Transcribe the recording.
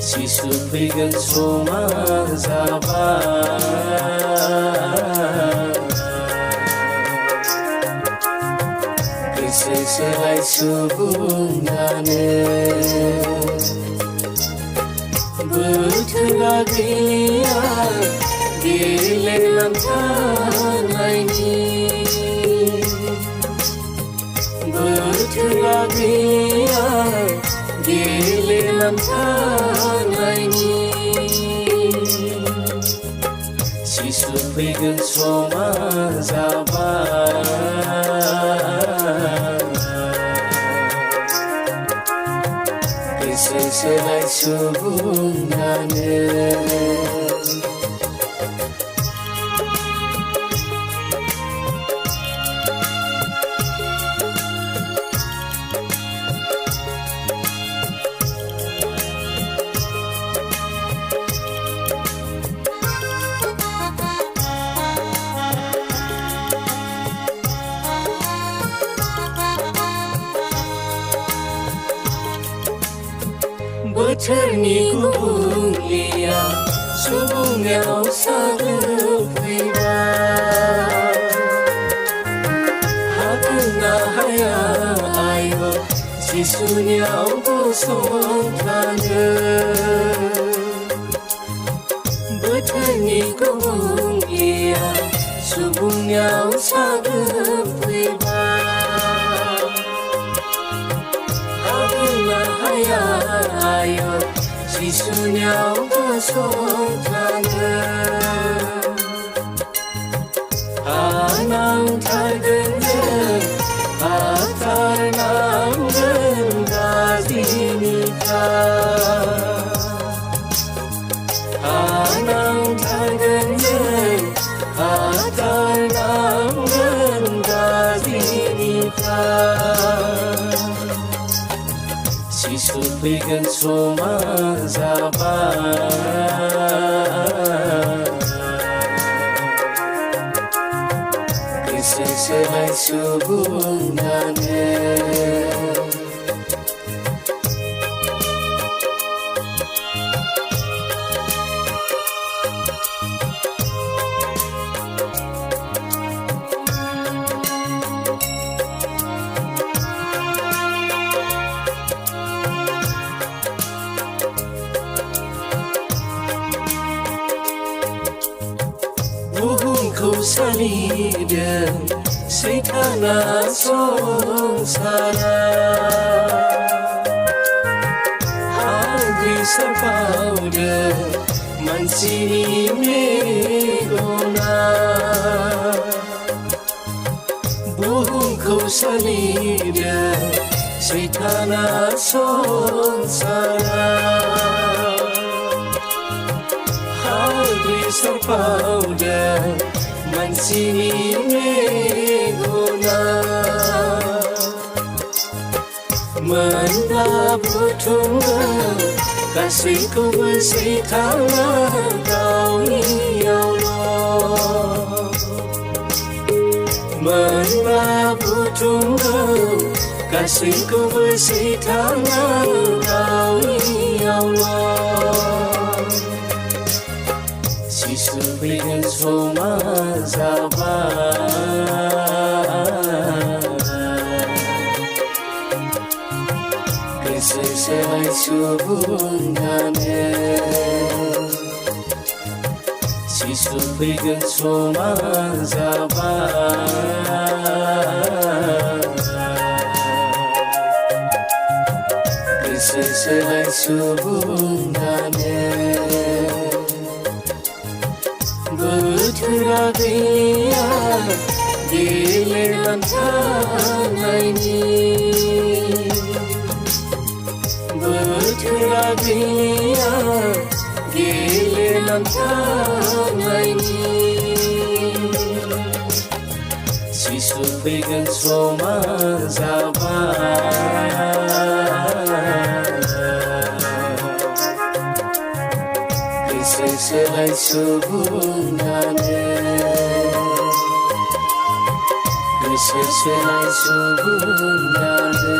Sisu faigan soma zaba Selai subungane Beutula dia Gile lantanai Beutula dia Gile lantanai Sisu faigan soma zaba Selai subungane Bothorni gubunglia subungyau sarupaiba Hakuna haya ayo sisunyau gosongkana Bothorni gubunglia subungyau sarupaiba Ayo, sisunya gosongkana Anang targana Atar nanggan gazinika Anang targana Atar nanggan gazinika Sisu faigan soma zaba Selai subungane Buhungku salida Seikana songsara Hagri sapauda Mansini megona Buhungku salida Seikana songsara Hagri sapauda Mansini megona Mendabutunga Kasihku bersihkanlah kau ya Allah Mendabutunga Kasihku bersihkanlah kau ya Allah Sisu faigan soma zaba Selai subungane Sisu faigan soma zaba Selai subungane Beutula dia Gile lantanai Beutula dia Gile lantanai Sisu faigan soma zaba selai subunane selai subunane